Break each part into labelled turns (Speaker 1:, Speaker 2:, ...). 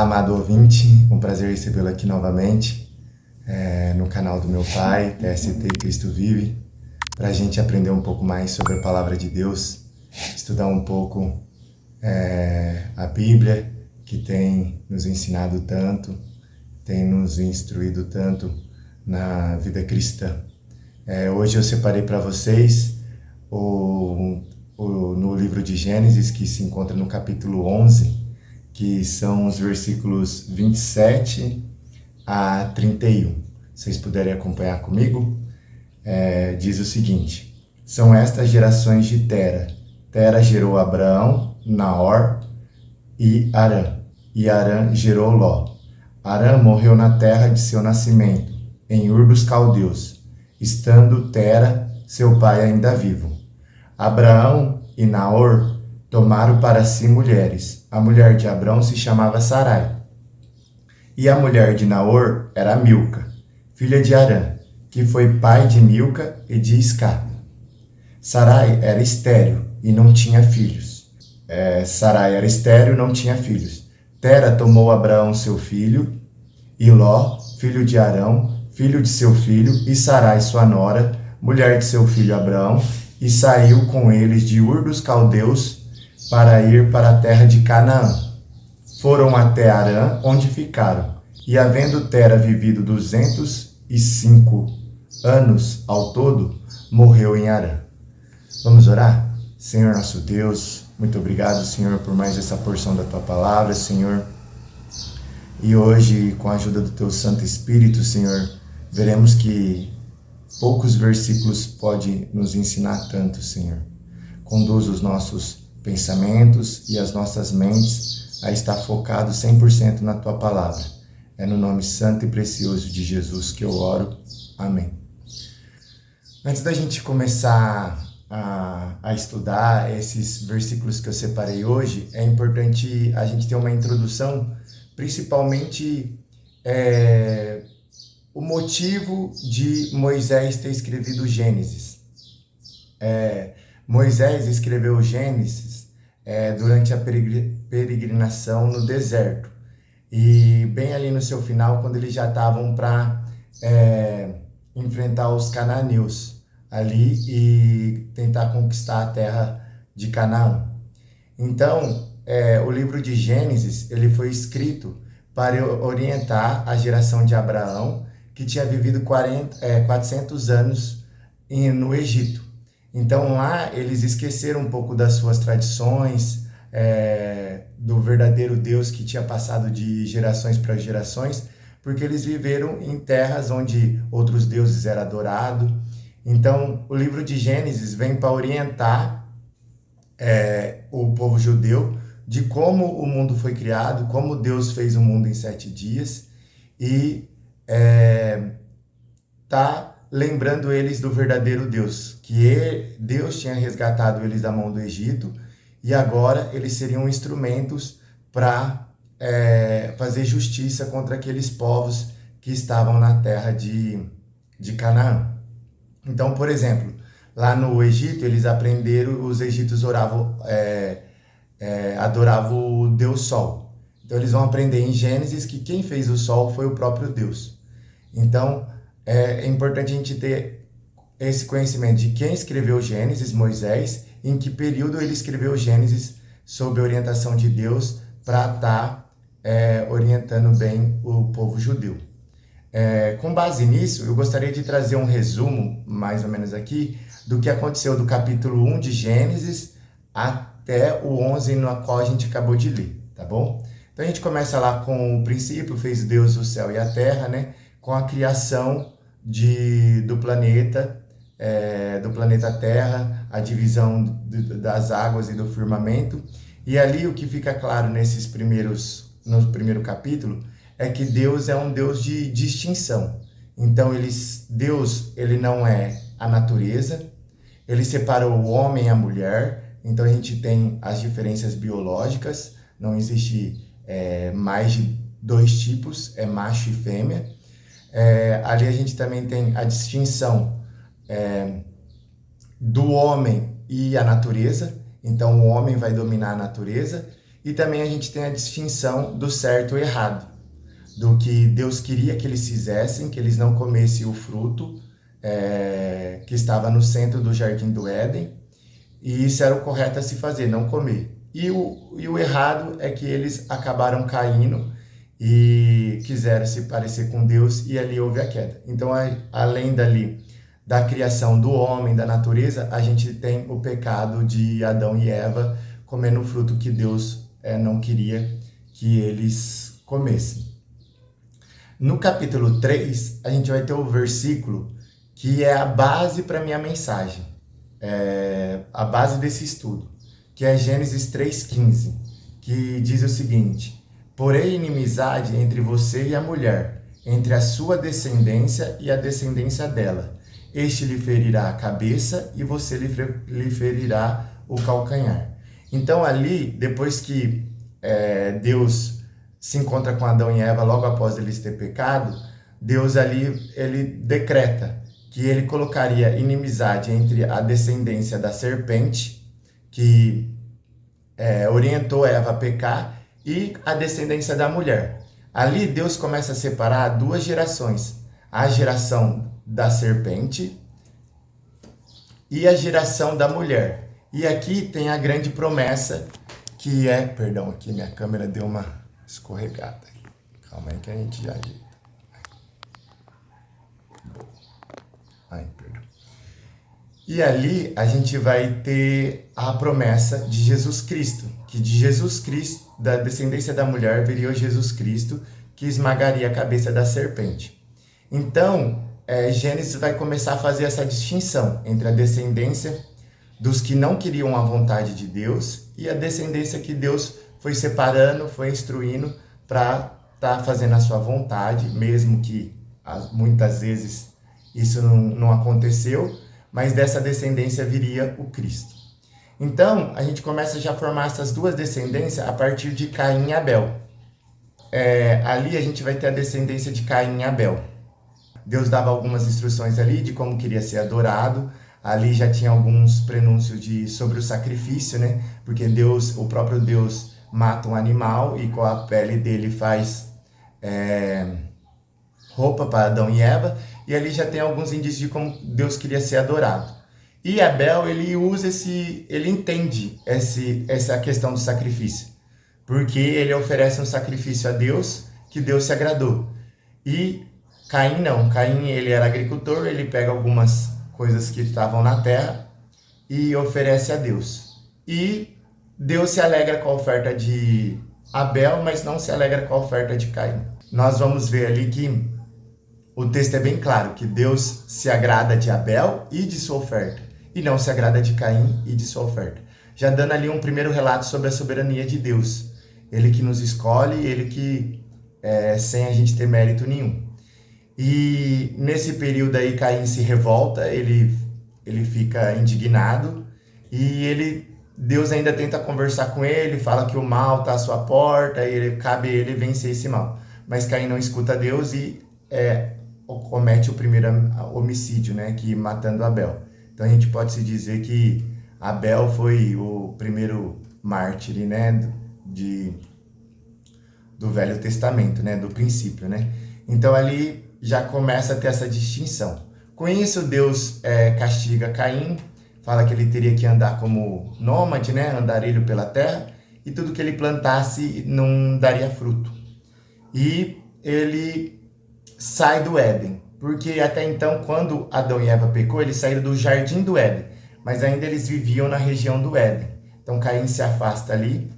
Speaker 1: amado ouvinte, um prazer recebê-lo aqui novamente no canal do meu pai, TST Cristo Vive, para a gente aprender um pouco mais sobre a Palavra de Deus, estudar um pouco a Bíblia, que tem nos ensinado tanto, tem nos instruído tanto na vida cristã. Hoje eu separei para vocês no livro de Gênesis, que se encontra no capítulo 11, que são os versículos 27 a 31. Se vocês puderem acompanhar comigo, diz o seguinte: são estas gerações de Tera. Tera gerou Abraão, Naor e Harã. E Harã gerou Ló. Harã morreu na terra de seu nascimento, em Ur dos Caldeus, estando Tera, seu pai, ainda vivo. Abraão e Naor tomaram para si mulheres. A mulher de Abraão se chamava Sarai. E a mulher de Naor era Milca, filha de Harã, que foi pai de Milca e de Isca. Sarai era estéril e não tinha filhos. Tera tomou Abraão seu filho, e Ló, filho de Arão, filho de seu filho, e Sarai sua nora, mulher de seu filho Abraão, e saiu com eles de Ur dos Caldeus para ir para a terra de Canaã. Foram até Harã, onde ficaram, e havendo Tera vivido 205 anos ao todo, morreu em Harã. Vamos orar? Senhor nosso Deus, muito obrigado, Senhor, por mais essa porção da Tua Palavra, Senhor. E hoje, com a ajuda do Teu Santo Espírito, Senhor, veremos que poucos versículos podem nos ensinar tanto, Senhor. Conduz os nossos pensamentos e as nossas mentes a estar focado 100% na Tua Palavra. É no nome santo e precioso de Jesus que eu oro. Amém. Antes da gente começar a estudar esses versículos que eu separei hoje, é importante a gente ter uma introdução, principalmente o motivo de Moisés ter escrevido Gênesis. Moisés escreveu Gênesis durante a peregrinação no deserto. E bem ali no seu final, quando eles já estavam para enfrentar os cananeus ali e tentar conquistar a terra de Canaã. Então, o livro de Gênesis ele foi escrito para orientar a geração de Abraão, que tinha vivido 400 anos no Egito. Então lá eles esqueceram um pouco das suas tradições, do verdadeiro Deus que tinha passado de gerações para gerações, porque eles viveram em terras onde outros deuses eram adorados. Então o livro de Gênesis vem para orientar o povo judeu de como o mundo foi criado, como Deus fez o mundo em 7 dias e tá lembrando eles do verdadeiro Deus, que Deus tinha resgatado eles da mão do Egito e agora eles seriam instrumentos para fazer justiça contra aqueles povos que estavam na terra de Canaã. Então, por exemplo, lá no Egito eles aprenderam, os egípcios adoravam o Deus Sol. Então eles vão aprender em Gênesis que quem fez o Sol foi o próprio Deus. Então é importante a gente ter esse conhecimento de quem escreveu Gênesis, Moisés, em que período ele escreveu Gênesis sob a orientação de Deus para estar orientando bem o povo judeu. Com base nisso, eu gostaria de trazer um resumo, mais ou menos aqui, do que aconteceu do capítulo 1 de Gênesis até o 11, no qual a gente acabou de ler, tá bom? Então a gente começa lá com o princípio, fez Deus o céu e a terra, né? Com a criação do planeta Terra, a divisão das águas e do firmamento. E ali o que fica claro no primeiro capítulo é que Deus é um Deus de distinção. Então Deus ele não é a natureza, ele separou o homem e a mulher. Então a gente tem as diferenças biológicas, não existe mais de 2 tipos, é macho e fêmea. Ali a gente também tem a distinção do homem e a natureza. Então o homem vai dominar a natureza E também a gente tem a distinção do certo e errado, do que Deus queria que eles fizessem, que eles não comessem o fruto que estava no centro do Jardim do Éden, e isso era o correto a se fazer, não comer. E o errado é que eles acabaram caindo e quiseram se parecer com Deus, e ali houve a queda. Então, além dali da criação do homem, da natureza, a gente tem o pecado de Adão e Eva comendo o fruto que Deus não queria que eles comessem. No capítulo 3, a gente vai ter o versículo que é a base para a minha mensagem, a base desse estudo, que é Gênesis 3,15, que diz o seguinte: porém inimizade entre você e a mulher, entre a sua descendência e a descendência dela. Este lhe ferirá a cabeça e você lhe ferirá o calcanhar. Então ali, depois que Deus se encontra com Adão e Eva logo após eles ter pecado, Deus ali, ele decreta que ele colocaria inimizade entre a descendência da serpente, que orientou Eva a pecar, e a descendência da mulher. Ali Deus começa a separar duas gerações, a geração da serpente e a geração da mulher. E aqui tem a grande promessa que perdão, aqui minha câmera deu uma escorregada. Calma aí que a gente já ajeita. Perdão. E ali a gente vai ter a promessa de Jesus Cristo, que de Jesus Cristo, da descendência da mulher, viria Jesus Cristo, que esmagaria a cabeça da serpente. Então, Gênesis vai começar a fazer essa distinção entre a descendência dos que não queriam a vontade de Deus e a descendência que Deus foi separando, foi instruindo para estar fazendo a sua vontade, mesmo que muitas vezes isso não aconteceu, mas dessa descendência viria o Cristo. Então, a gente começa já a formar essas duas descendências a partir de Caim e Abel. Ali a gente vai ter a descendência de Caim e Abel. Deus dava algumas instruções ali de como queria ser adorado. Ali já tinha alguns prenúncios sobre o sacrifício, né? Porque o próprio Deus mata um animal e com a pele dele faz roupa para Adão e Eva. E ali já tem alguns indícios de como Deus queria ser adorado. E Abel, ele entende essa questão do sacrifício, porque ele oferece um sacrifício a Deus, que Deus se agradou. E Caim não, Caim ele era agricultor, ele pega algumas coisas que estavam na terra e oferece a Deus. E Deus se alegra com a oferta de Abel, mas não se alegra com a oferta de Caim. Nós vamos ver ali que o texto é bem claro, que Deus se agrada de Abel e de sua oferta, e não se agrada de Caim e de sua oferta. Já dando ali um primeiro relato sobre a soberania de Deus. Ele que nos escolhe, ele que, sem a gente ter mérito nenhum. E nesse período aí, Caim se revolta, ele fica indignado, e Deus ainda tenta conversar com ele, fala que o mal está à sua porta, e cabe a ele vencer esse mal. Mas Caim não escuta Deus e comete o primeiro homicídio, né, que matando Abel. Então a gente pode se dizer que Abel foi o primeiro mártir, né, do Velho Testamento, né, do princípio, né. Então ali já começa a ter essa distinção. Com isso Deus castiga Caim, fala que ele teria que andar como nômade, né, andarilho pela terra, e tudo que ele plantasse não daria fruto. E ele sai do Éden, porque até então, quando Adão e Eva pecou, eles saíram do Jardim do Éden, mas ainda eles viviam na região do Éden. Então Caim se afasta ali,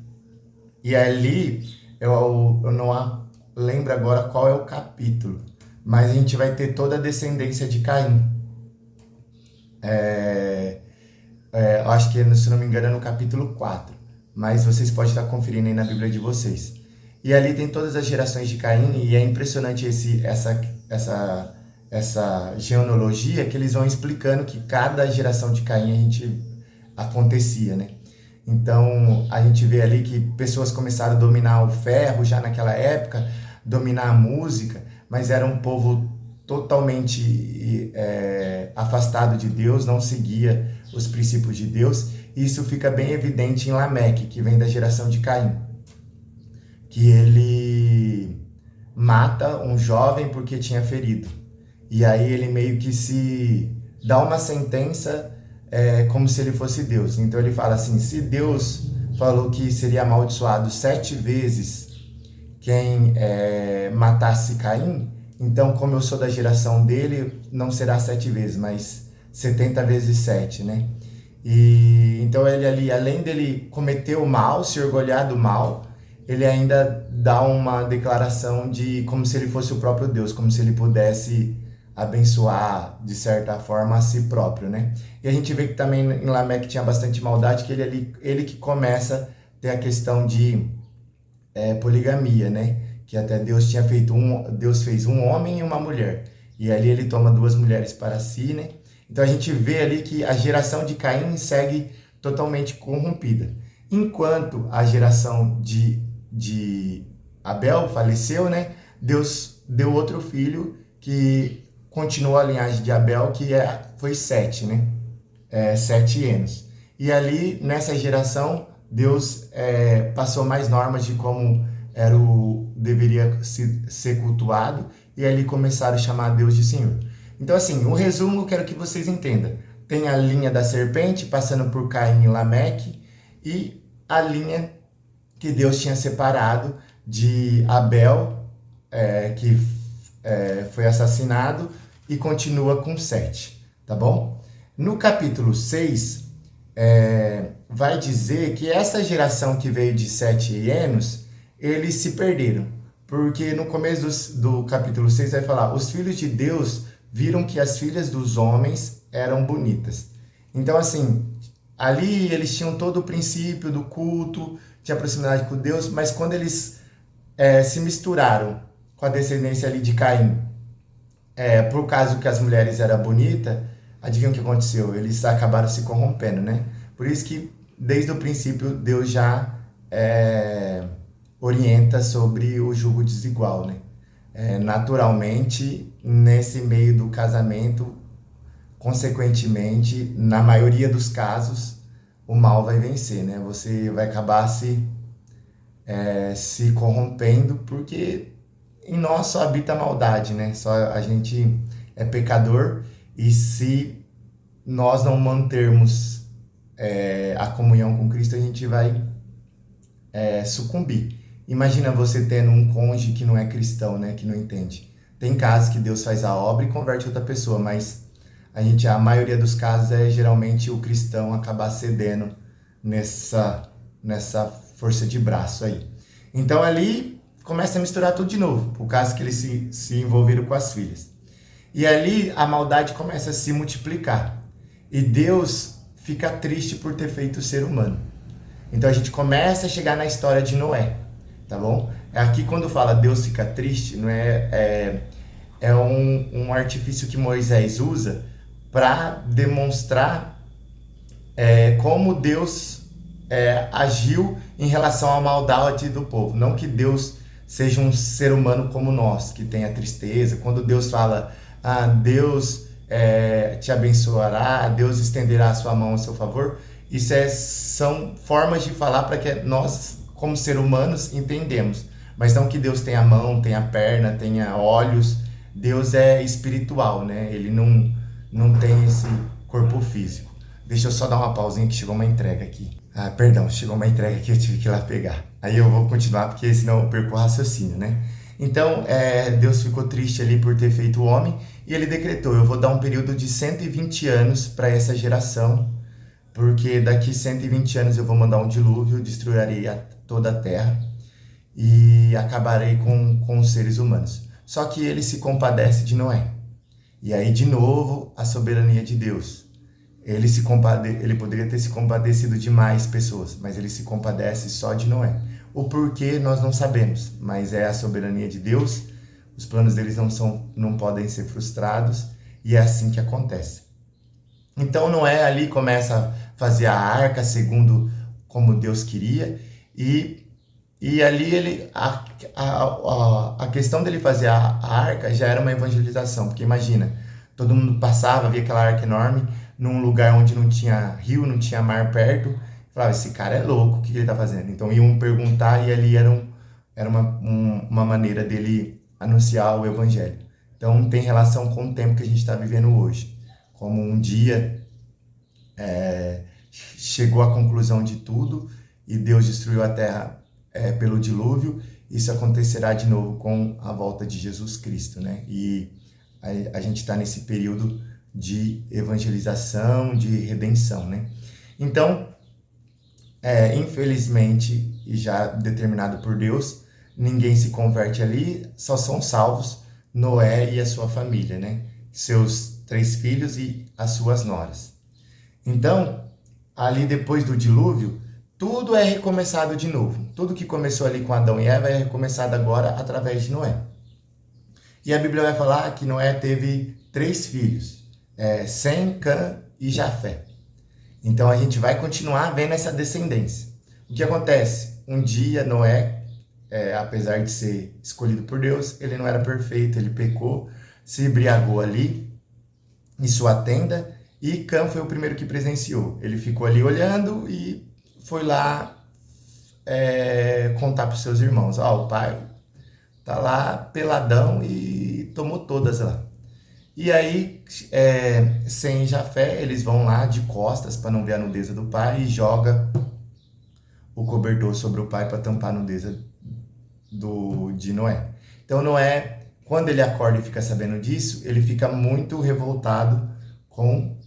Speaker 1: e ali, eu não lembro agora qual é o capítulo, mas a gente vai ter toda a descendência de Caim. Acho que, se não me engano, é no capítulo 4, mas vocês podem estar conferindo aí na Bíblia de vocês. E ali tem todas as gerações de Caim, e é impressionante essa genealogia, que eles vão explicando que cada geração de Caim acontecia, né? Então, a gente vê ali que pessoas começaram a dominar o ferro já naquela época, dominar a música, mas era um povo totalmente afastado de Deus, não seguia os princípios de Deus, e isso fica bem evidente em Lameque, que vem da geração de Caim. que ele mata um jovem porque tinha ferido. E aí ele meio que se dá uma sentença como se ele fosse Deus. Então ele fala assim, se Deus falou que seria amaldiçoado 7 vezes quem matasse Caim, então como eu sou da geração dele, não será 7 vezes, mas 70 vezes 7, né? E então ele ali, além dele cometer o mal, se orgulhar do mal, ele ainda dá uma declaração de como se ele fosse o próprio Deus, como se ele pudesse abençoar de certa forma a si próprio, né? E a gente vê que também em Lameque tinha bastante maldade, que ele que começa a ter a questão de poligamia, né? Que até Deus Deus fez um homem e uma mulher, e ali ele toma 2 mulheres para si, né? Então a gente vê ali que a geração de Caim segue totalmente corrompida, enquanto a geração de Abel faleceu, né? Deus deu outro filho que continuou a linhagem de Abel, que foi Sete, né? 7 anos. E ali, nessa geração, Deus passou mais normas de como deveria ser cultuado, e ali começaram a chamar Deus de Senhor. Então, assim, o resumo eu quero que vocês entendam. Tem a linha da serpente, passando por Caim e Lameque, e a linha que Deus tinha separado de Abel, que foi assassinado, e continua com Sete, tá bom? No capítulo 6, vai dizer que essa geração que veio de 7 anos, eles se perderam. Porque no começo do capítulo 6 vai falar, os filhos de Deus viram que as filhas dos homens eram bonitas. Então, assim, ali eles tinham todo o princípio do culto, tinha proximidade com Deus, mas quando eles se misturaram com a descendência ali de Caim, por causa que as mulheres eram bonitas, adivinha o que aconteceu? Eles acabaram se corrompendo, né? Por isso que, desde o princípio, Deus já orienta sobre o jugo desigual, né? Naturalmente, nesse meio do casamento, consequentemente, na maioria dos casos, o mal vai vencer, né? Você vai acabar se corrompendo, porque em nós só habita a maldade, né? Só a gente é pecador, e se nós não mantermos a comunhão com Cristo, a gente vai sucumbir. Imagina você tendo um cônjuge que não é cristão, né? Que não entende. Tem casos que Deus faz a obra e converte outra pessoa, mas a maioria dos casos geralmente o cristão acabar cedendo nessa força de braço aí. Então ali começa a misturar tudo de novo, por causa que eles se envolveram com as filhas. E ali a maldade começa a se multiplicar. E Deus fica triste por ter feito o ser humano. Então a gente começa a chegar na história de Noé, tá bom? Aqui quando fala Deus fica triste, não é um artifício que Moisés usa para demonstrar como Deus agiu em relação à maldade do povo. Não que Deus seja um ser humano como nós, que tenha tristeza. Quando Deus fala, Deus te abençoará, Deus estenderá a sua mão a seu favor, isso são formas de falar para que nós, como seres humanos, entendemos. Mas não que Deus tenha mão, tenha perna, tenha olhos. Deus é espiritual, né? Ele não tem esse corpo físico. Deixa eu só dar uma pausinha que chegou uma entrega aqui. Perdão, chegou uma entrega que eu tive que ir lá pegar. Aí eu vou continuar, porque senão eu perco o raciocínio, né? Então, Deus ficou triste ali por ter feito o homem, e ele decretou, eu vou dar um período de 120 anos para essa geração, porque daqui 120 anos eu vou mandar um dilúvio, destruirei toda a terra e acabarei com os seres humanos. Só que ele se compadece de Noé. E aí, de novo, a soberania de Deus. Ele poderia ter se compadecido de mais pessoas, mas ele se compadece só de Noé. O porquê nós não sabemos, mas é a soberania de Deus. Os planos deles não podem ser frustrados, e é assim que acontece. Então Noé ali começa a fazer a arca segundo como Deus queria, e ali a questão dele fazer a arca já era uma evangelização, porque imagina, todo mundo passava, via aquela arca enorme, num lugar onde não tinha rio, não tinha mar perto, falava, esse cara é louco, o que ele está fazendo? Então iam perguntar, e ali era Era uma maneira dele anunciar o evangelho. Então tem relação com o tempo que a gente está vivendo hoje. Como um dia chegou à conclusão de tudo e Deus destruiu a terra pelo dilúvio, isso acontecerá de novo com a volta de Jesus Cristo, né? E a gente está nesse período de evangelização, de redenção, né? Então, infelizmente, e já determinado por Deus, ninguém se converte ali, só são salvos Noé e a sua família, né? Seus 3 filhos e as suas noras. Então, ali depois do dilúvio, tudo é recomeçado de novo. Tudo que começou ali com Adão e Eva é recomeçado agora através de Noé. E a Bíblia vai falar que Noé teve 3 filhos, Sem, Cã e Jafé. Então a gente vai continuar vendo essa descendência. O que acontece? Um dia Noé, apesar de ser escolhido por Deus, ele não era perfeito, ele pecou, se embriagou ali em sua tenda e Cã foi o primeiro que presenciou. Ele ficou ali olhando e foi lá contar para os seus irmãos. O pai tá lá peladão e tomou todas lá. E aí, Sem e Jafé, eles vão lá de costas para não ver a nudeza do pai e joga o cobertor sobre o pai para tampar a nudeza de Noé. Então Noé, quando ele acorda e fica sabendo disso, ele fica muito revoltado com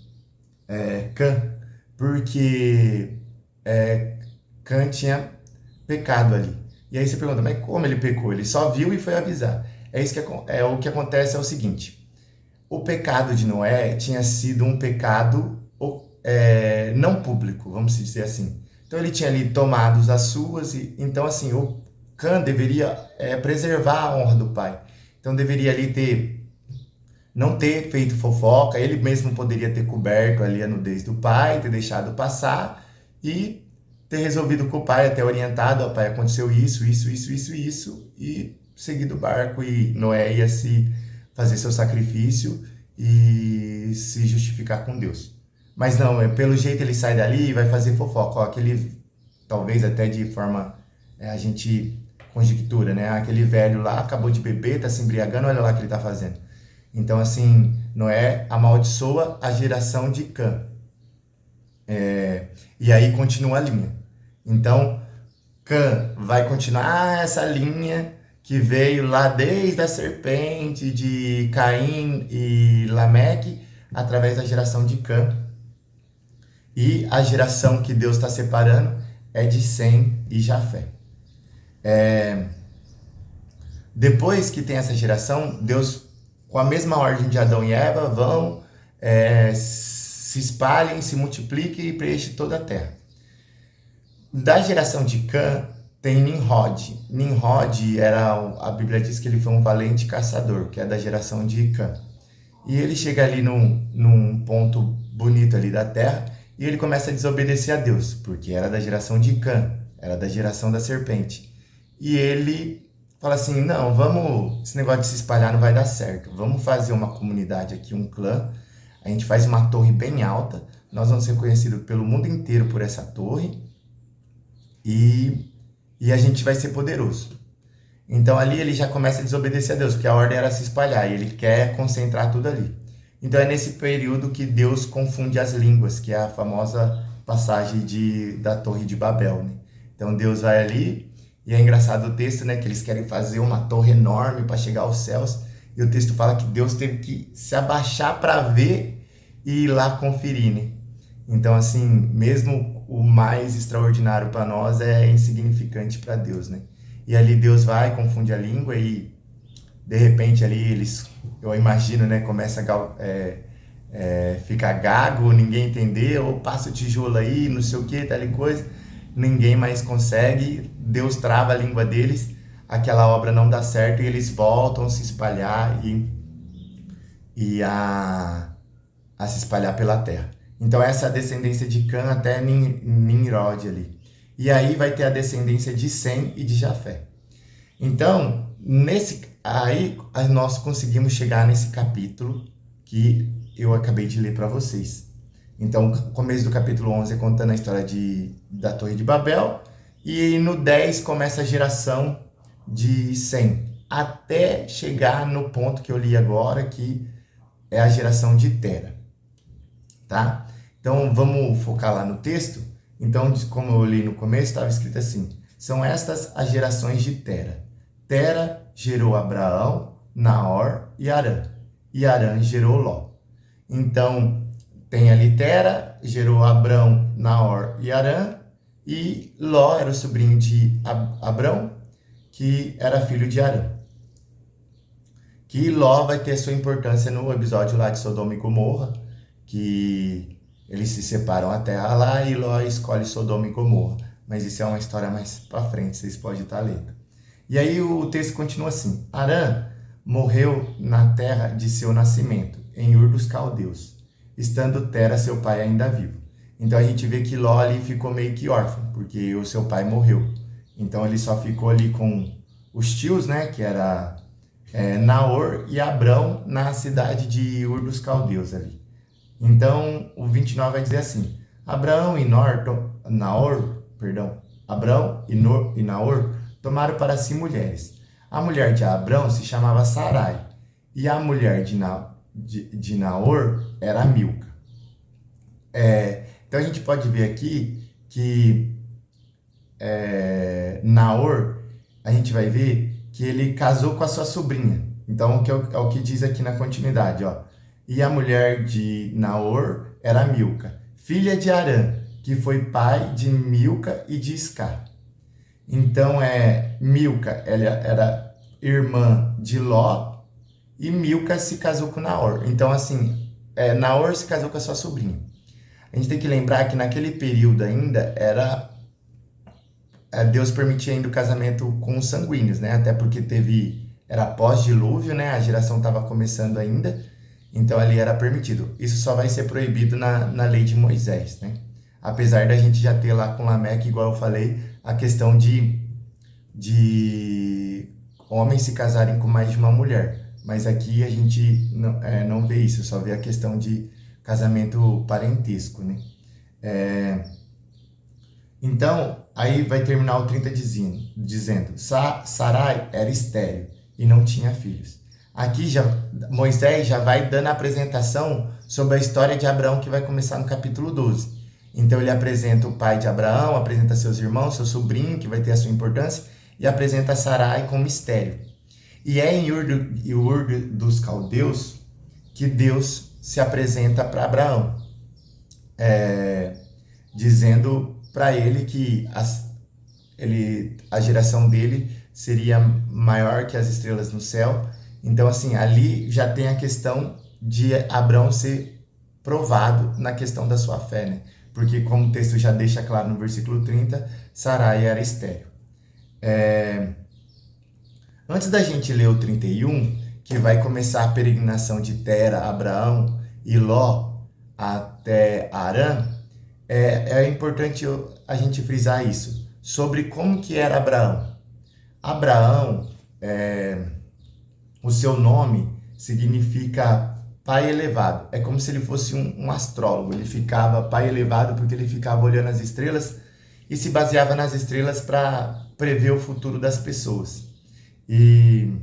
Speaker 1: Cã, porque Cã tinha pecado ali. E aí você pergunta, mas como ele pecou? Ele só viu e foi avisar. O que acontece é o seguinte: o pecado de Noé tinha sido um pecado não público, vamos dizer assim. Então ele tinha ali tomado as suas, então assim, o Cã deveria preservar a honra do pai. Então deveria ali não ter feito fofoca, ele mesmo poderia ter coberto ali a nudez do pai, ter deixado passar e ter resolvido com o pai, até orientado, pai, aconteceu isso, e seguido o barco, e Noé ia se fazer seu sacrifício e se justificar com Deus. Mas não, pelo jeito ele sai dali e vai fazer fofoca. Aquele, talvez até de forma, a gente conjectura, né? Aquele velho lá acabou de beber, tá se embriagando, olha lá o que ele tá fazendo. Então, assim, Noé amaldiçoa a geração de Cã. E aí continua a linha. Então, Cã vai continuar essa linha que veio lá desde a serpente de Caim e Lameque, através da geração de Cã. E a geração que Deus está separando é de Sem e Jafé. Depois que tem essa geração, Deus, com a mesma ordem de Adão e Eva, vão, se espalhem, se multipliquem e preenchem toda a terra. Da geração de Cã, tem Nimrod. Nimrod a Bíblia diz que ele foi um valente caçador, que é da geração de Cã. E ele chega ali num ponto bonito ali da terra e ele começa a desobedecer a Deus, porque era da geração de Cã, era da geração da serpente. E ele fala assim, não, esse negócio de se espalhar não vai dar certo, vamos fazer uma comunidade aqui, um clã, a gente faz uma torre bem alta, nós vamos ser conhecidos pelo mundo inteiro por essa torre e a gente vai ser poderoso. Então ali ele já começa a desobedecer a Deus, porque a ordem era se espalhar e ele quer concentrar tudo ali. Então é nesse período que Deus confunde as línguas, que é a famosa passagem da Torre de Babel, né? Então Deus vai ali, e é engraçado o texto, né, que eles querem fazer uma torre enorme para chegar aos céus, e o texto fala que Deus teve que se abaixar para ver e ir lá conferir, né? Então assim, mesmo o mais extraordinário para nós é insignificante para Deus, né? E ali Deus vai, confunde a língua e de repente ali eu imagino, né, começa a ficar gago, ninguém entender, ou passa o tijolo aí, não sei o que, tal coisa, ninguém mais consegue, Deus trava a língua deles, aquela obra não dá certo e eles voltam a se espalhar a se espalhar pela terra. Então essa é a descendência de Cã até Nimrod ali. E aí vai ter a descendência de Sem e de Jafé. Então, aí nós conseguimos chegar nesse capítulo que eu acabei de ler para vocês. Então, o começo do capítulo 11 é contando a história da Torre de Babel, e no 10 começa a geração de Sem, até chegar no ponto que eu li agora, que é a geração de Tera, tá? Então, vamos focar lá no texto. Então, como eu li no começo, estava escrito assim: são estas as gerações de Tera. Tera gerou Abraão, Naor e Harã. E Harã gerou Ló. Então, tem ali Tera, gerou Abrão, Naor e Harã. E Ló era o sobrinho de Abrão, que era filho de Harã. Que Ló vai ter sua importância no episódio lá de Sodoma e Gomorra, que eles se separam a terra lá e Ló escolhe Sodoma e Gomorra. Mas isso é uma história mais pra frente, vocês podem estar lendo. E aí o texto continua assim: Harã morreu na terra de seu nascimento, em Ur dos Caldeus, estando Tera, seu pai, ainda vivo. Então a gente vê que Ló ali ficou meio que órfão, porque o seu pai morreu. Então ele só ficou ali com os tios, né, que era Naor e Abrão, na cidade de Ur dos Caldeus ali. Então o 29 vai dizer assim: Abrão e Abrão e Naor tomaram para si mulheres. A mulher de Abrão se chamava Sarai, e a mulher de Naor era Milca. Então a gente pode ver aqui que Naor, a gente vai ver que ele casou com a sua sobrinha. Então é o que diz aqui na continuidade, ó. E a mulher de Naor era Milca, filha de Harã, que foi pai de Milca e de Isca. Então Milca, ela era irmã de Ló, e Milca se casou com Naor. Então assim, Naor se casou com a sua sobrinha. A gente tem que lembrar que naquele período ainda Deus permitia ainda o casamento com os sanguíneos, né? Até porque era pós-dilúvio, né? A geração estava começando ainda, então ali era permitido. Isso só vai ser proibido na lei de Moisés, né? Apesar da gente já ter lá com Lameque, igual eu falei, a questão de homens se casarem com mais de uma mulher. Mas aqui a gente não vê isso, só vê a questão de casamento parentesco, né? Então, aí vai terminar o 30 dizendo: Sarai era estéril e não tinha filhos. Aqui Moisés já vai dando a apresentação sobre a história de Abraão, que vai começar no capítulo 12. Então ele apresenta o pai de Abraão, apresenta seus irmãos, seu sobrinho, que vai ter a sua importância, e apresenta Sarai como estéril. E é em Ur dos Caldeus que Deus se apresenta para Abraão, dizendo para ele que a geração dele seria maior que as estrelas no céu. Então, assim, ali já tem a questão de Abraão ser provado na questão da sua fé, né? Porque, como o texto já deixa claro no versículo 30, Sarai era estéril. Antes da gente ler o 31, que vai começar a peregrinação de Tera, Abraão e Ló até Harã, é importante a gente frisar isso, sobre como que era Abraão. Abraão, o seu nome significa pai elevado. É como se ele fosse um astrólogo. Ele ficava pai elevado porque ele ficava olhando as estrelas e se baseava nas estrelas para prever o futuro das pessoas. E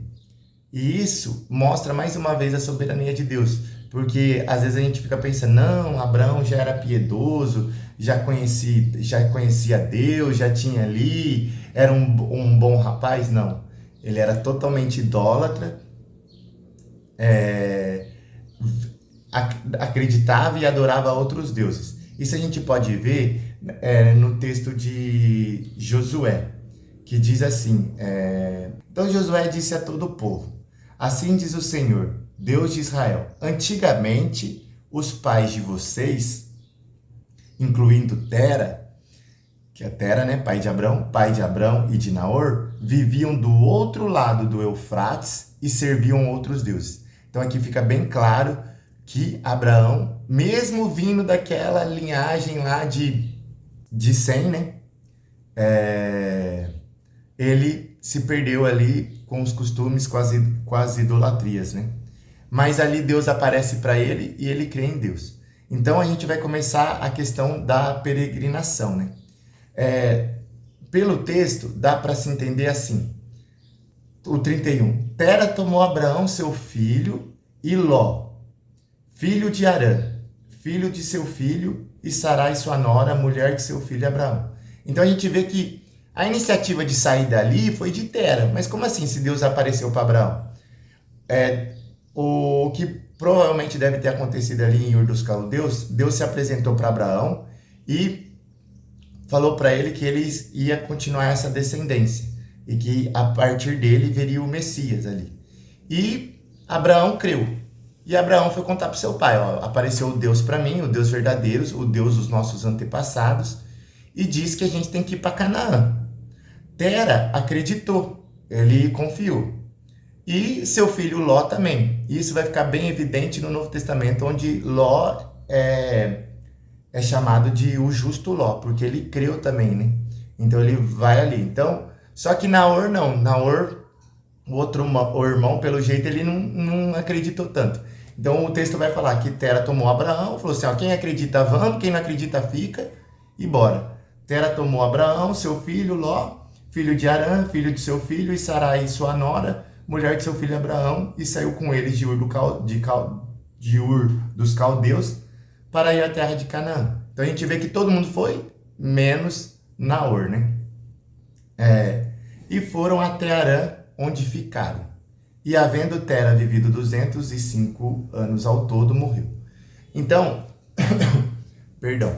Speaker 1: isso mostra mais uma vez a soberania de Deus, porque às vezes a gente fica pensando: não, Abraão já era piedoso, já conhecia Deus, já tinha ali, era um bom rapaz. Não, ele era totalmente idólatra, acreditava e adorava outros deuses. Isso a gente pode ver no texto de Josué, que diz assim: então Josué disse a todo o povo: assim diz o Senhor, Deus de Israel, antigamente os pais de vocês, incluindo Tera, que é Tera, né, pai de Abrão e de Naor, viviam do outro lado do Eufrates e serviam outros deuses. Então aqui fica bem claro que Abraão, mesmo vindo daquela linhagem lá de Sem, né, ele se perdeu ali com os costumes, com as idolatrias, né? Mas ali Deus aparece para ele e ele crê em Deus. Então a gente vai começar a questão da peregrinação, né? Pelo texto dá para se entender assim: o 31. Tera tomou Abraão, seu filho, e Ló, filho de Harã, filho de seu filho, e Sarai, sua nora, mulher de seu filho Abraão. Então a gente vê que a iniciativa de sair dali foi de Tera. Mas como assim, se Deus apareceu para Abraão? O que provavelmente deve ter acontecido ali em Ur dos Caldeus, Deus se apresentou para Abraão e falou para ele que ele ia continuar essa descendência e que a partir dele viria o Messias ali. E Abraão creu. E Abraão foi contar para seu pai, ó, apareceu o Deus para mim, o Deus verdadeiro, o Deus dos nossos antepassados, e diz que a gente tem que ir para Canaã. Tera acreditou, ele confiou. E seu filho Ló também. Isso vai ficar bem evidente no Novo Testamento, onde Ló é chamado de o justo Ló, porque ele creu também, né? Então ele vai ali. Então, só que Naor não. Naor, o irmão, pelo jeito, ele não acreditou tanto. Então o texto vai falar que Tera tomou Abraão, falou assim, ó, quem acredita vamos, quem não acredita fica, e bora. Tera tomou Abraão, seu filho Ló, filho de Harã, filho de seu filho, e Sarai, sua nora, mulher de seu filho Abraão, e saiu com eles de Ur dos Caldeus para ir à terra de Canaã. Então a gente vê que todo mundo foi, menos Naor, né? E foram até Harã, onde ficaram. E havendo Tera vivido 205 anos ao todo, morreu. Então, perdão.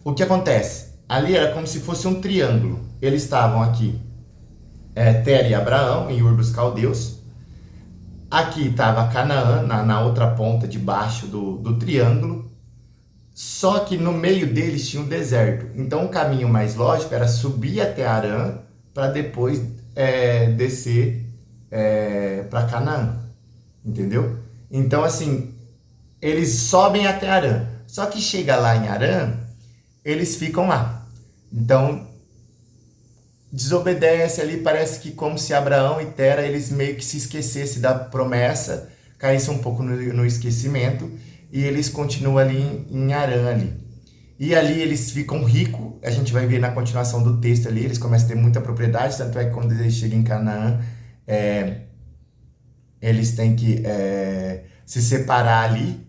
Speaker 1: O que acontece? Ali era como se fosse um triângulo. Eles estavam aqui, Tera e Abraão, em Ur dos Caldeus. Aqui estava Canaã, na outra ponta de baixo do triângulo. Só que no meio deles tinha um deserto. Então o caminho mais lógico era subir até Harã para depois descer para Canaã. Entendeu? Então assim, eles sobem até Harã. Só que chega lá em Harã, eles ficam lá. Então desobedece ali, parece que como se Abraão e Tera, eles meio que se esquecessem da promessa, caíssem um pouco no esquecimento, e eles continuam ali em Harã ali. E ali eles ficam ricos, a gente vai ver na continuação do texto ali, eles começam a ter muita propriedade, tanto é que quando eles chegam em Canaã, eles têm que se separar ali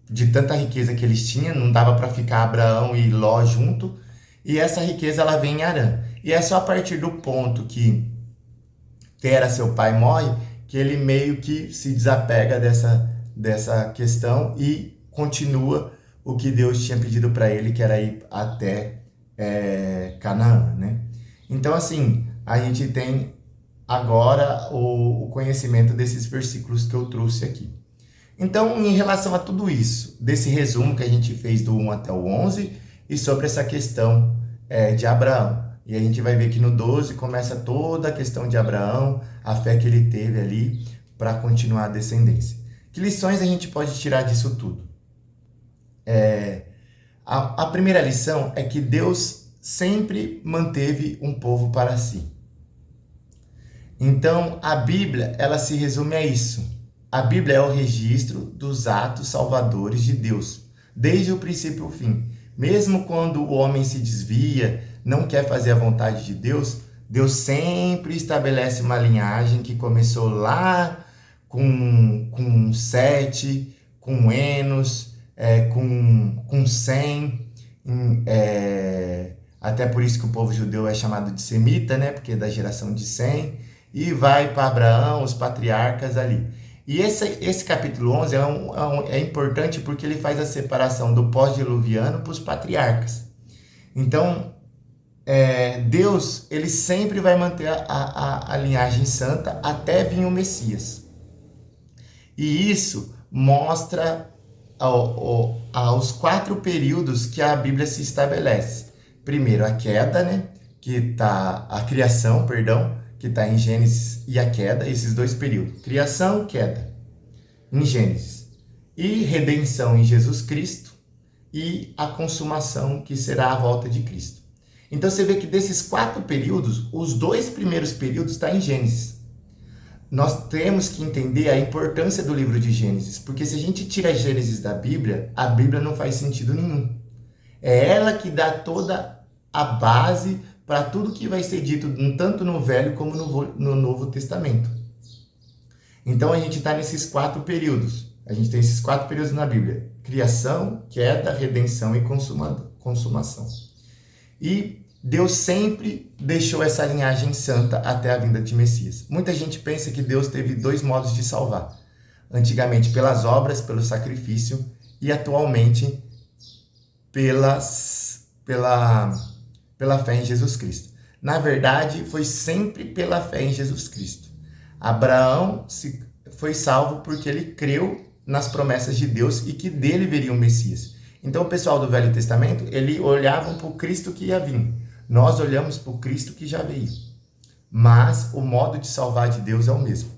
Speaker 1: de tanta riqueza que eles tinham, não dava para ficar Abraão e Ló junto. E essa riqueza ela vem em Harã. E é só a partir do ponto que Tera, seu pai, morre, que ele meio que se desapega dessa questão e continua o que Deus tinha pedido para ele, que era ir até Canaã, né? Então, assim, a gente tem agora o conhecimento desses versículos que eu trouxe aqui. Então, em relação a tudo isso, desse resumo que a gente fez do 1 até o 11, e sobre essa questão de Abraão. E a gente vai ver que no 12 começa toda a questão de Abraão, a fé que ele teve ali para continuar a descendência. Que lições a gente pode tirar disso tudo? A primeira lição é que Deus sempre manteve um povo para si. Então, a Bíblia, ela se resume a isso. A Bíblia é o registro dos atos salvadores de Deus, desde o princípio ao fim. Mesmo quando o homem se desvia, não quer fazer a vontade de Deus, Deus sempre estabelece uma linhagem que começou lá com Sete, com Enos, com Sem, até por isso que o povo judeu é chamado de semita, né? Porque é da geração de Sem, e vai para Abraão, os patriarcas ali. E esse capítulo 11 é importante porque ele faz a separação do pós-diluviano para os patriarcas. Então, Deus ele sempre vai manter a linhagem santa até vir o Messias. E isso mostra aos 4 períodos que a Bíblia se estabelece. Primeiro, a queda, né? A criação, perdão, que está em Gênesis, e a queda, esses 2 períodos. Criação, queda, em Gênesis. E redenção em Jesus Cristo, e a consumação, que será a volta de Cristo. Então você vê que desses 4 períodos, os 2 primeiros períodos estão em Gênesis. Nós temos que entender a importância do livro de Gênesis, porque se a gente tira Gênesis da Bíblia, a Bíblia não faz sentido nenhum. É ela que dá toda a base para tudo que vai ser dito, tanto no Velho como no Novo Testamento. Então a gente está nesses 4 períodos. A gente tem esses 4 períodos na Bíblia: criação, queda, redenção e consumação. E Deus sempre deixou essa linhagem santa até a vinda de Messias. Muita gente pensa que Deus teve 2 modos de salvar. Antigamente pelas obras, pelo sacrifício, e atualmente pela fé em Jesus Cristo. Na verdade, foi sempre pela fé em Jesus Cristo. Abraão foi salvo porque ele creu nas promessas de Deus e que dele viria o Messias. Então o pessoal do Velho Testamento, ele olhavam para o Cristo que ia vir. Nós olhamos para o Cristo que já veio. Mas o modo de salvar de Deus é o mesmo.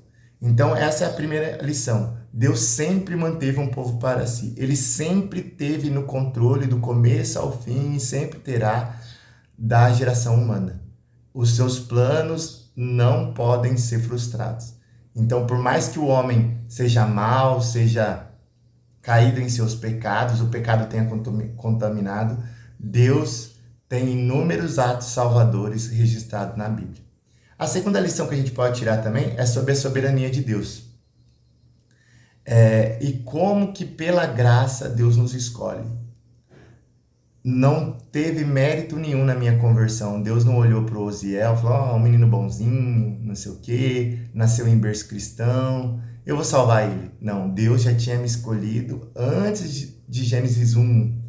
Speaker 1: Então essa é a primeira lição. Deus sempre manteve um povo para si. Ele sempre teve no controle do começo ao fim e sempre terá da geração humana. Os seus planos não podem ser frustrados. Então, por mais que o homem seja mau, seja caído em seus pecados, o pecado tenha contaminado, Deus tem inúmeros atos salvadores registrados na Bíblia. A segunda lição que a gente pode tirar também é sobre a soberania de Deus. E como que pela graça Deus nos escolhe. Não teve mérito nenhum na minha conversão. Deus não olhou para o Osiel e falou: um menino bonzinho, não sei o quê, nasceu em berço cristão, eu vou salvar ele. Não, Deus já tinha me escolhido antes de Gênesis 1.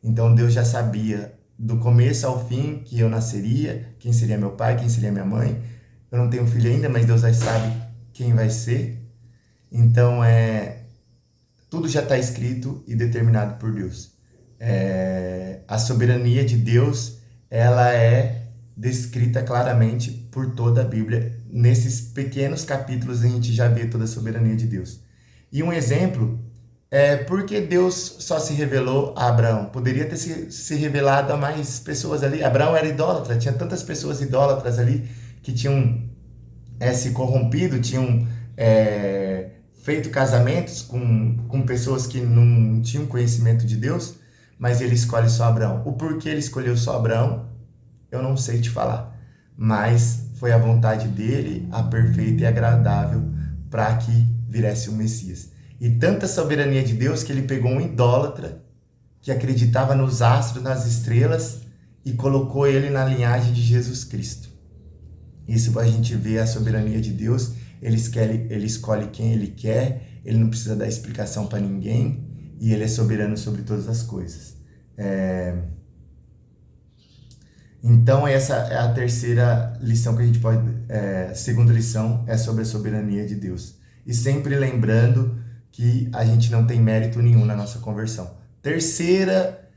Speaker 1: Então Deus já sabia do começo ao fim que eu nasceria, quem seria meu pai, quem seria minha mãe. Eu não tenho filho ainda, mas Deus já sabe quem vai ser. Então, tudo já está escrito e determinado por Deus. A soberania de Deus, ela é descrita claramente por toda a Bíblia. Nesses pequenos capítulos a gente já vê toda a soberania de Deus. E um exemplo é porque Deus só se revelou a Abraão. Poderia ter se revelado a mais pessoas ali. Abraão era idólatra, tinha tantas pessoas idólatras ali que tinham se corrompido, tinham feito casamentos com pessoas que não tinham conhecimento de Deus, mas ele escolhe só Abraão. O porquê ele escolheu só Abraão, eu não sei te falar, mas foi a vontade dele, a perfeita e agradável, para que viesse o Messias. E tanta soberania de Deus que ele pegou um idólatra que acreditava nos astros, nas estrelas, e colocou ele na linhagem de Jesus Cristo. Isso a gente vê a soberania de Deus. Ele escolhe quem ele quer, ele não precisa dar explicação para ninguém, e ele é soberano sobre todas as coisas. Então essa é a terceira lição que a gente pode... A segunda lição é sobre a soberania de Deus. E sempre lembrando que a gente não tem mérito nenhum na nossa conversão. Terceira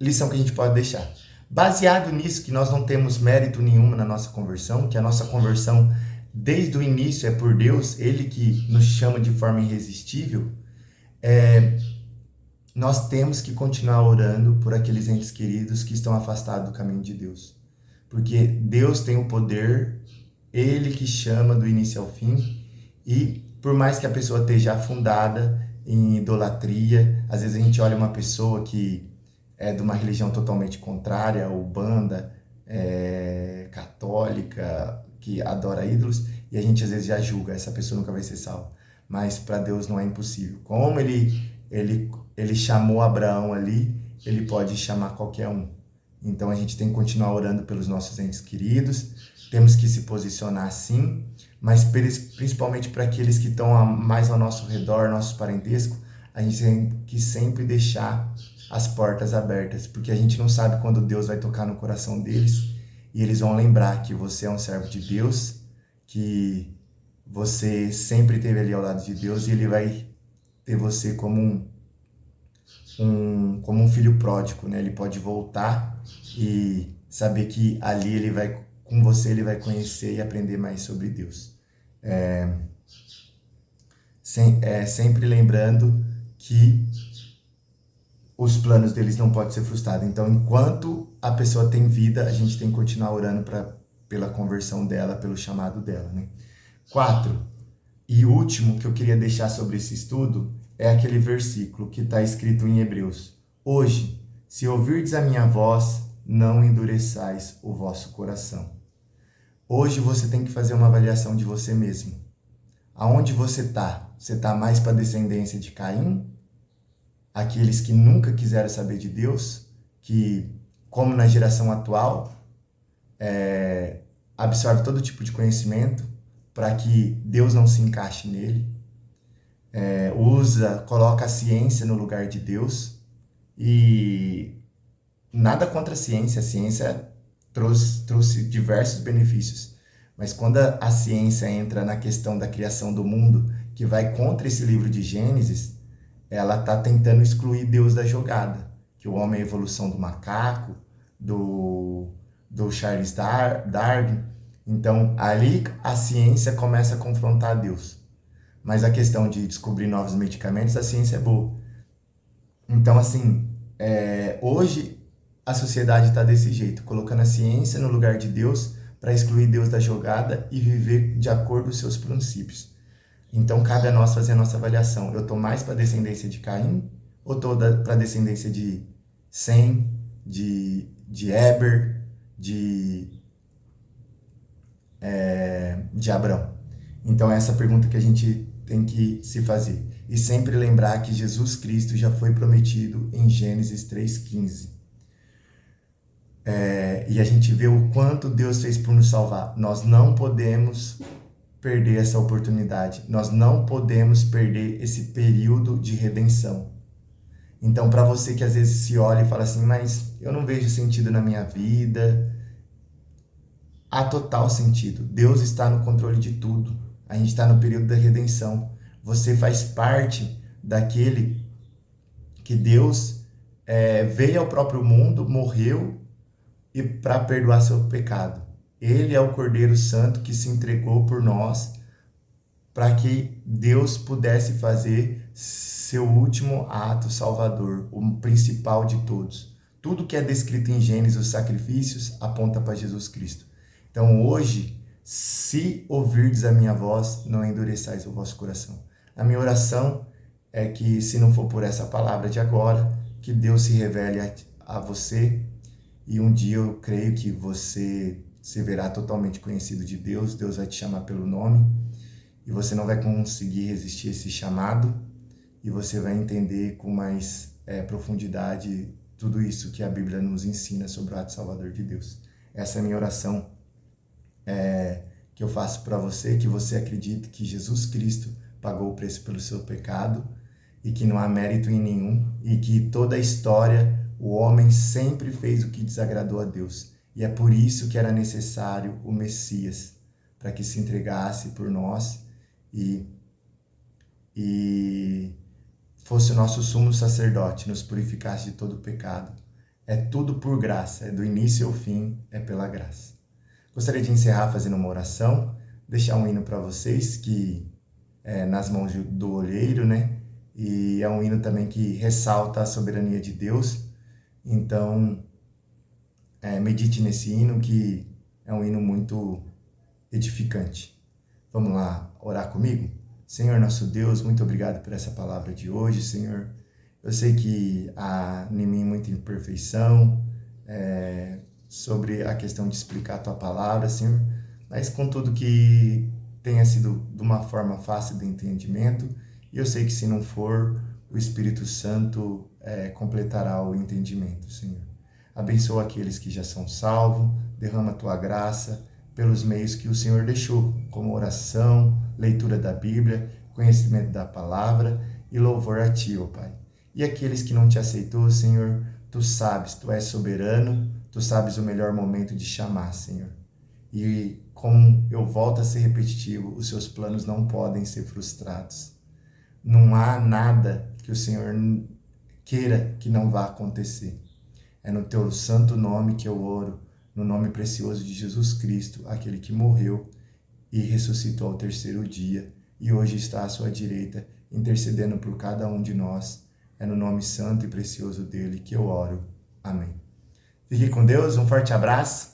Speaker 1: lição que a gente pode deixar. Baseado nisso, que nós não temos mérito nenhum na nossa conversão, que a nossa conversão desde o início é por Deus, Ele que nos chama de forma irresistível, nós temos que continuar orando por aqueles entes queridos que estão afastados do caminho de Deus. Porque Deus tem o poder, Ele que chama do início ao fim, e por mais que a pessoa esteja afundada em idolatria, às vezes a gente olha uma pessoa que é de uma religião totalmente contrária, ou banda, católica, que adora ídolos, e a gente às vezes já julga, essa pessoa nunca vai ser salva. Mas para Deus não é impossível. Como ele chamou Abraão ali, ele pode chamar qualquer um. Então a gente tem que continuar orando pelos nossos entes queridos, temos que se posicionar sim, mas principalmente para aqueles que estão mais ao nosso redor, nosso parentesco, a gente tem que sempre deixar as portas abertas, porque a gente não sabe quando Deus vai tocar no coração deles, e eles vão lembrar que você é um servo de Deus, que você sempre esteve ali ao lado de Deus, e Ele vai ter você como um filho pródigo, né? Ele pode voltar e saber que ali com você ele vai conhecer e aprender mais sobre Deus. Sempre lembrando que os planos deles não podem ser frustrados. Então, enquanto a pessoa tem vida, a gente tem que continuar orando pela conversão dela, pelo chamado dela, né? 4. E último que eu queria deixar sobre esse estudo é aquele versículo que está escrito em Hebreus. Hoje, se ouvirdes a minha voz, não endureçais o vosso coração. Hoje você tem que fazer uma avaliação de você mesmo. Aonde você está? Você está mais para a descendência de Caim? Aqueles que nunca quiseram saber de Deus, que, como na geração atual, absorve todo tipo de conhecimento para que Deus não se encaixe nele, coloca a ciência no lugar de Deus, e nada contra a ciência trouxe diversos benefícios, mas quando a ciência entra na questão da criação do mundo, que vai contra esse livro de Gênesis, ela está tentando excluir Deus da jogada, que o homem é a evolução do macaco, do Charles Darwin. Então, ali a ciência começa a confrontar Deus. Mas a questão de descobrir novos medicamentos, a ciência é boa. Então, assim, hoje a sociedade está desse jeito, colocando a ciência no lugar de Deus para excluir Deus da jogada e viver de acordo com os seus princípios. Então, cabe a nós fazer a nossa avaliação. Eu estou mais para a descendência de Caim ou estou para a descendência de Sem, de Eber, de Abraão? Então, essa é a pergunta que a gente tem que se fazer. E sempre lembrar que Jesus Cristo já foi prometido em Gênesis 3,15. E a gente vê o quanto Deus fez por nos salvar. Nós não podemos perder essa oportunidade. Nós não podemos perder esse período de redenção. Então, para você que às vezes se olha e fala assim, mas eu não vejo sentido na minha vida, há total sentido. Deus está no controle de tudo. A gente está no período da redenção. Você faz parte daquele que Deus veio ao próprio mundo, morreu e para perdoar seu pecado. Ele é o Cordeiro Santo que se entregou por nós para que Deus pudesse fazer seu último ato salvador, o principal de todos. Tudo que é descrito em Gênesis, os sacrifícios, aponta para Jesus Cristo. Então hoje, se ouvirdes a minha voz, não endureçais o vosso coração. A minha oração é que, se não for por essa palavra de agora, que Deus se revele a você, e um dia eu creio que você se verá totalmente conhecido de Deus. Deus vai te chamar pelo nome e você não vai conseguir resistir a esse chamado, e você vai entender com mais profundidade tudo isso que a Bíblia nos ensina sobre o ato salvador de Deus. Essa é a minha oração que eu faço para você, que você acredite que Jesus Cristo pagou o preço pelo seu pecado e que não há mérito em nenhum, e que toda a história o homem sempre fez o que desagradou a Deus. E é por isso que era necessário o Messias, para que se entregasse por nós e fosse o nosso sumo sacerdote, nos purificasse de todo o pecado. É tudo por graça, é do início ao fim, é pela graça. Gostaria de encerrar fazendo uma oração, deixar um hino para vocês, que é nas mãos do olheiro, né? E é um hino também que ressalta a soberania de Deus. Então, medite nesse hino, que é um hino muito edificante. Vamos lá orar comigo? Senhor nosso Deus, muito obrigado por essa palavra de hoje, Senhor. Eu sei que há em mim muita imperfeição sobre a questão de explicar a Tua palavra, Senhor, mas contudo que tenha sido de uma forma fácil de entendimento, e eu sei que se não for, o Espírito Santo completará o entendimento, Senhor. Abençoa aqueles que já são salvos, derrama a Tua graça pelos meios que o Senhor deixou, como oração, leitura da Bíblia, conhecimento da palavra e louvor a Ti, ó Pai. E aqueles que não Te aceitou, Senhor, Tu sabes, Tu és soberano, Tu sabes o melhor momento de chamar, Senhor. E como eu volto a ser repetitivo, os Seus planos não podem ser frustrados. Não há nada que o Senhor queira que não vá acontecer. É no Teu santo nome que eu oro, no nome precioso de Jesus Cristo, aquele que morreu e ressuscitou ao terceiro dia, e hoje está à sua direita, intercedendo por cada um de nós. É no nome santo e precioso dele que eu oro. Amém. Fique com Deus, um forte abraço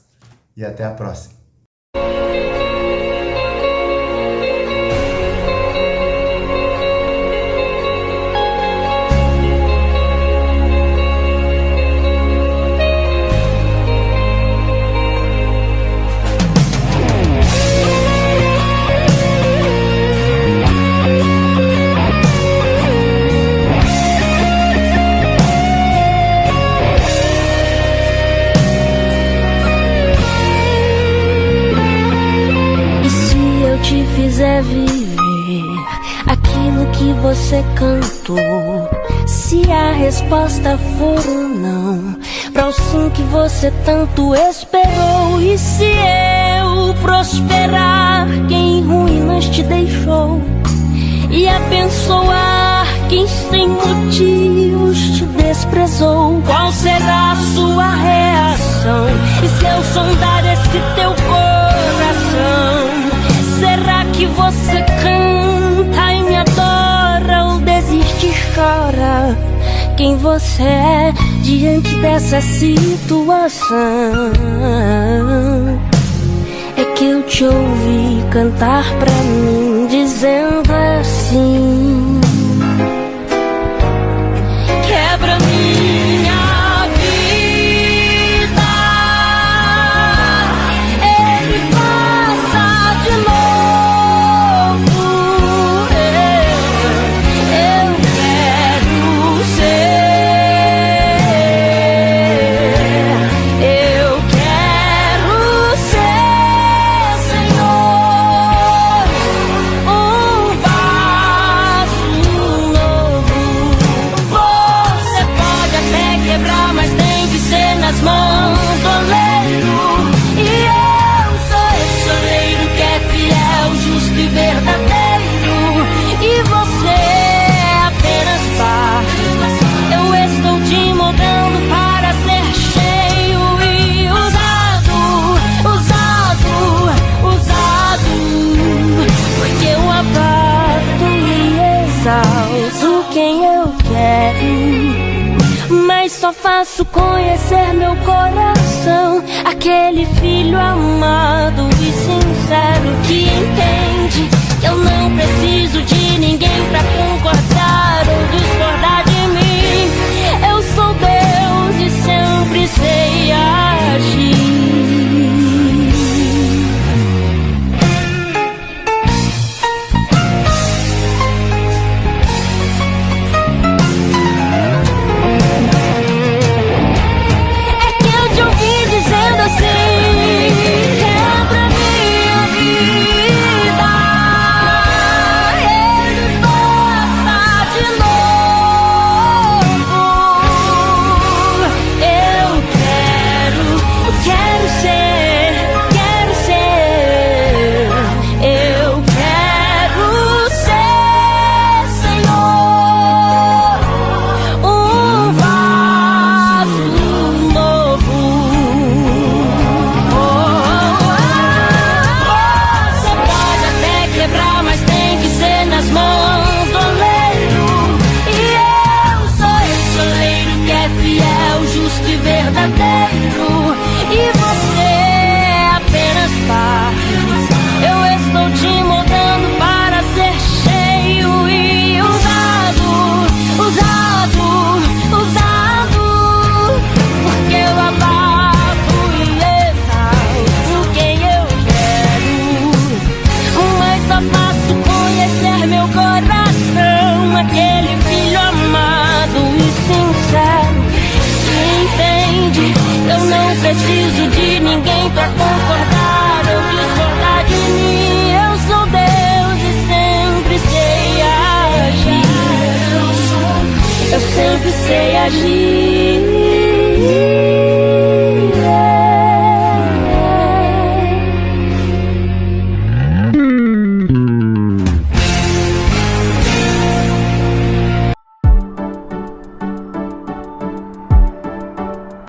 Speaker 1: e até a próxima.
Speaker 2: você cantou, se a resposta for um não para o sim que você tanto esperou, e se eu prosperar quem em ruínas te deixou, e abençoar quem sem motivos te desprezou, qual será a sua reação? E se eu sondar esse teu coração, será que você canta e me adora, ou desiste e chora? Quem você é diante dessa situação? É que eu te ouvi cantar pra mim, dizendo assim: quebra minha vida, Ele faça de novo. Eu quero ser, eu quero ser, Senhor, um vaso novo. Você pode até quebrar, mas tem que ser nas mãos do oleiro. E eu sou esse oleiro que é fiel, justo e verdadeiro. E você é apenas parte. Eu estou te moldando para ser cheio e usado. Porque eu abato e exalto quem eu quero, mas só faço conhecer meu coração, aquele filho amado e sincero que entende que eu não preciso de ninguém pra concordar ou discordar de mim. Eu sou Deus e sempre sei agir. Preciso de ninguém pra concordar ou discordar de mim. Eu sou Deus e sempre sei agir. Eu sempre sei agir.